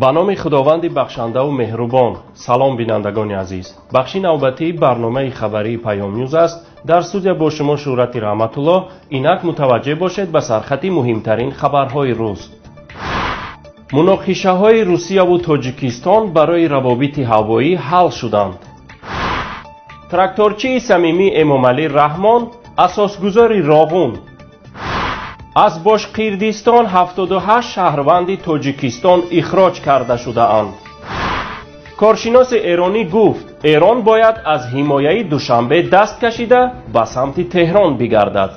با نام خداوند بخشنده و مهربان. سلام بینندگان عزیز. بخش نوبتی برنامه خبری پیام نیوز است. در استودیو با شما شهرت رحمت الله. اینک متوجه باشید به سرخط مهمترین خبرهای روز. مناقشه‌های روسیه و تاجیکستان برای روابط هوایی حل شدند. تراکتورچی صمیمی امامعلی رحمان، اساسگذار راغون. از باشقیردستان 78 شهروند تاجیکستان اخراج کرده شده‌اند. کارشناس ایرانی گفت ایران باید از حمایه دوشنبه دست کشیده به سمت تهران بگردد.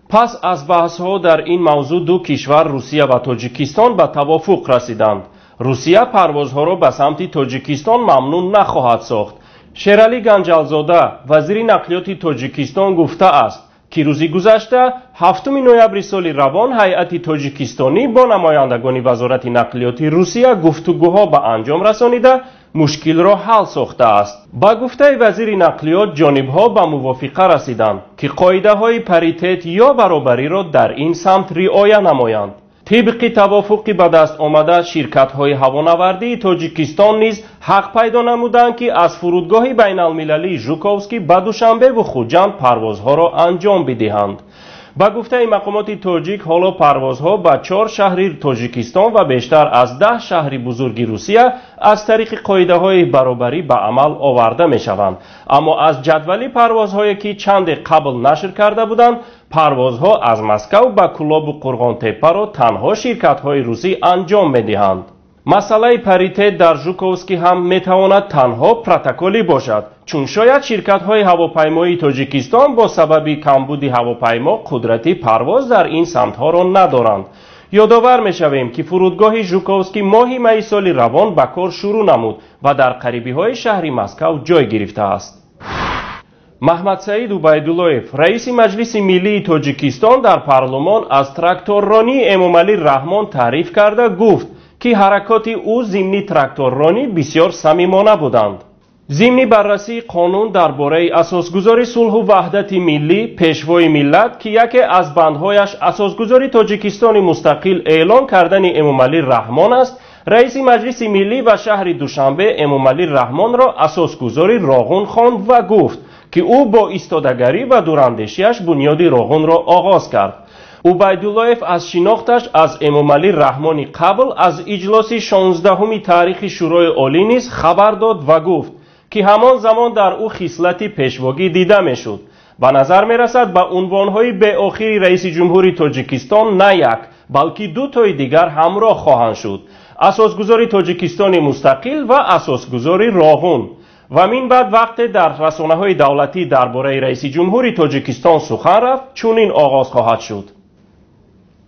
پس از بحث‌ها در این موضوع دو کشور روسیه و تاجیکستان به توافق رسیدند. روسیه پروازها را به سمت تاجیکستان ممنوع نخواهد ساخت. شیرعلی گنجالزاده وزیر نقلیات تاجیکستان گفته است که روزی گذشته 7 نوامبر سال روان هیئت تاجیکستانی با نمایندگان وزارت نقلیات روسیه گفتگوها به انجام رسانیده مشکل را حل ساخته است. با گفته وزیر نقلیات جانب‌ها به موافقه رسیدند که قاعده‌های پریتیت یا برابری را در این سمت رعایت نمایند. طبق توافقی به دست آمده شرکت‌های هوانوردی تاجیکستان نیز حق پیدا نمودند که از فرودگاه بین‌المللی ژوکوفسکی به دوشنبه و خوجند پروازها را انجام بدهند. با گفته مقامات تاجیک حالا پروازها به 4 شهر تاجیکستان و بیشتر از 10 شهر بزرگ روسیه از طریق قاعده‌های برابری به عمل آورده می‌شوند. اما از جدول پروازهایی که چند قبل نشر کرده بودند، پروازها از مسکو به کلاب و قرغان‌تپه را تنها شرکت‌های روسی انجام می‌دهند. مسئله پریتیت در ژوکوفسکی هم میتواند تنها پروتکلی باشد، چون شاید شرکت‌های هواپیمایی تاجیکستان با سبب کمبود هواپیما قدرت پرواز در این سمت‌ها را ندارند. یادآور می‌شویم که فرودگاه ژوکوفسکی ماه می سال روان به کار شروع نمود و در قریبی‌های شهر مسکو جای گرفته است. محمد سعید عبیدالله‌یف رئیس مجلس ملی تاجیکستان در پارلمان از تراکتوررانی امامعلی رحمان تعریف کرده گفت که حرکات او ضمن تراکتوررانی بسیار صمیمانه بودند. ضمن بررسی قانون درباره اساسگذاری صلح و وحدت ملی پیشوای ملت که یکی از بندهایش اساسگذاری تاجیکستان مستقل اعلان کردن امامعلی رحمان است، رئیس مجلس ملی و شهر دوشنبه امامعلی رحمان را اساسگذاری راغون خواند و گفت که او با ایستادگری و دوراندیشی‌اش بنیاد راغون را آغاز کرد. عبیدالله‌یف از شناختش از امامعلی رحمان قبل از اجلاس 16 تاریخ شورای عالی نیز خبر داد و گفت که همان زمان در او خصلت پیشواگی دیده میشد. به نظر میرسد به عنوانهای به آخری رئیس جمهوری تاجیکستان نه یک بلکه دو تای دیگر همراه خواهند شد: اساسگذاری تاجیکستان مستقل و اساسگذاری راغون. و من بعد وقت در رسانه‌های دولتی درباره رئیس جمهوری تاجیکستان سخن رفت چنین آغاز خواهد شد: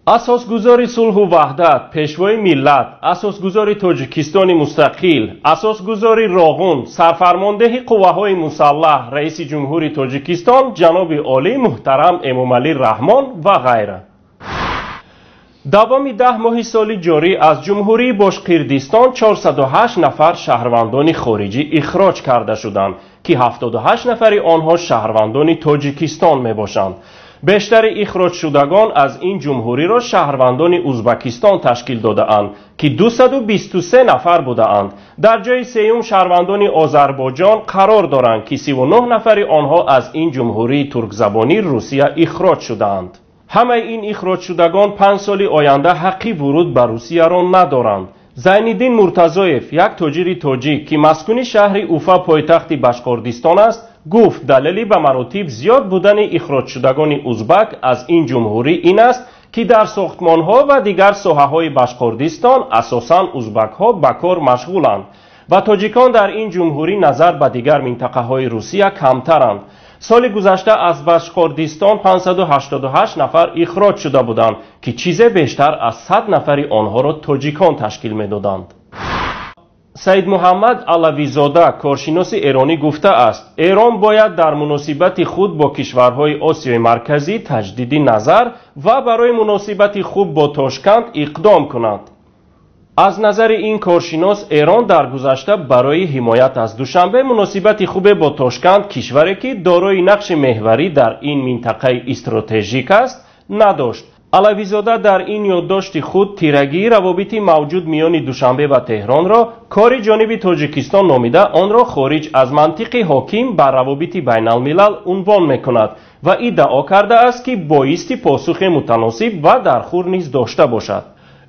اساسگذاری صلح و وحدت، پیشوای ملت، اساسگذاری تاجیکستان مستقل، اساسگذاری راغون، سرفرمانده قوه‌های مسلح رئیس جمهوری تاجیکستان جناب عالی محترم امامعلی رحمان و غیره. دوام 10 ماه سال جاری از جمهوری باشقیردستان 408 نفر شهروندان خارجی اخراج کرده شدند که 78 نفر آنها شهروندان تاجیکستان می باشند. بیشتر اخراج شدگان از این جمهوری را شهروندان ازبکستان تشکیل داده اند که 223 نفر بوده اند. در جای سوم شهروندان آذربایجان قرار دارند که 39 نفر آنها از این جمهوری ترک زبانی روسیه اخراج شدند. همه این اخراج شدگان 5 سال آینده حقی ورود به روسیه را ندارند. زینالدین مرتضایف یک تاجر تاجیک که مسکون شهر اوفا پایتخت باشقیردستان است گفت دلیلی به مراتب زیاد بودن اخراج شدگان ازبک از این جمهوری این است که در ساختمان‌ها و دیگر ساحه‌های باشقیردستان اساساً ازبک‌ها به کار مشغولند و تاجیکان در این جمهوری نظر به دیگر منطقه‌های روسیه کمترند. سال گذشته از باشقیردستان 588 نفر اخراج شده بودند که چیز بیشتر از 100 نفر آنها را تاجیکان تشکیل می‌دادند. سید محمد علوی‌زاده کارشناس ایرانی گفته است ایران باید در مناسبت خود با کشورهای آسیای مرکزی تجدید نظر و برای مناسبت خوب با تاشکند اقدام کند. از نظر این کارشناس ایران در گذشته برای حمایت از دوشنبه مناسبت خوب با تاشکند کشوری که دارای نقش محوری در این منطقه استراتژیک است نداشت. علوی‌زاده در این یادداشت خود تیرگی روابطی موجود میان دوشنبه و تهران را کاری جانب تاجیکستان نامیده آن را خارج از منطق حاکم بر روابط بین الملل عنوان میکند و ادعا کرده است که بایستی پاسخ متناسب و درخور نیز داشته باشد.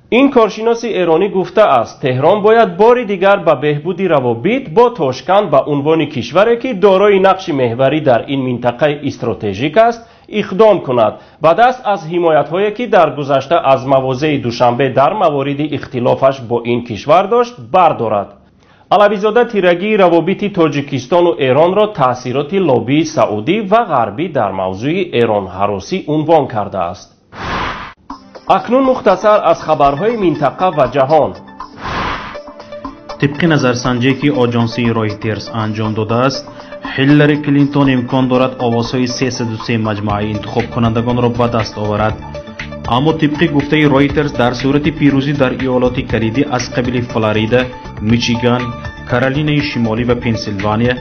این کارشناس ایرانی گفته است تهران باید بار دیگر به بهبود روابط با تاشکند به عنوان کشوری که دارای نقش محوری در این منطقه استراتژیک است اقدام کند و دست از حمایت‌هایی که در گذشته از مواضع دوشنبه در موارد اختلافش با این کشور داشت بردارد. علوی‌زاده تیرگی روابط تاجیکستان و ایران را تأثیرات لابی سعودی و غربی در موضوع ایران هراسی عنوان کرده است. اکنون مختصر از خبرهای منطقه و جهان. طبق نظرسنجی که آژانسی رایترز انجام داده است، هیلاری کلینتون امکان دارد آوازهای 303 مجموعه انتخاب کنندگان را به دست آورد. اما طبق گفته رایترز در صورت پیروزی در ایالات کلیدی از قبیل فلوریدا، میچیگان، کارولینای شمالی و پنسیلوانیا،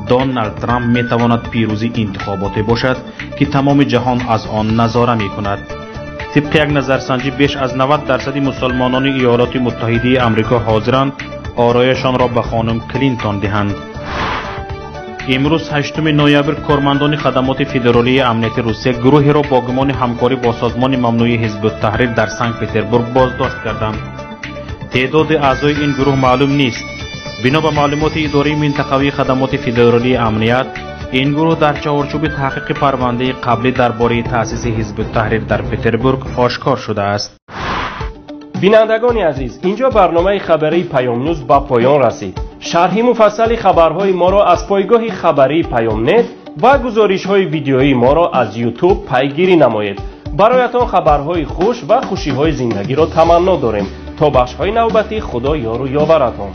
دونالد ترامپ می تواند پیروزی انتخاباتی باشد که تمام جهان از آن نظاره می کند. طبق یک نظرسنجی بیش از 90% مسلمانان ایالات متحده آمریکا حاضرند آرایشان را به خانم کلینتون دهند. امروز 8 نوامبر کارمندان خدمات فدرالی امنیت روسیه گروهی را با گمان همکاری با سازمان ممنوع حزب التحریر در سنت پترزبورگ بازداشت کردند. تعداد اعضای این گروه معلوم نیست. بنا به معلومات اداره منطقوی خدمات فدرالی امنیت، این گروه در چارچوب تحقیق پرونده قبلی درباره تأسیس حزب التحریر در پترزبورگ آشکار شده است. بینندگان عزیز، اینجا برنامه خبری پیام نیوز به پایان رسید. شرح مفصل خبرهای ما را از پایگاه خبری پیام نت و گزارش‌های ویدیویی ما را از یوتیوب پیگیری نمایید. برایتان خبرهای خوش و خوشی‌های زندگی را تمنا داریم. تا بخش‌های نوبتی خدا یار و یاورتان.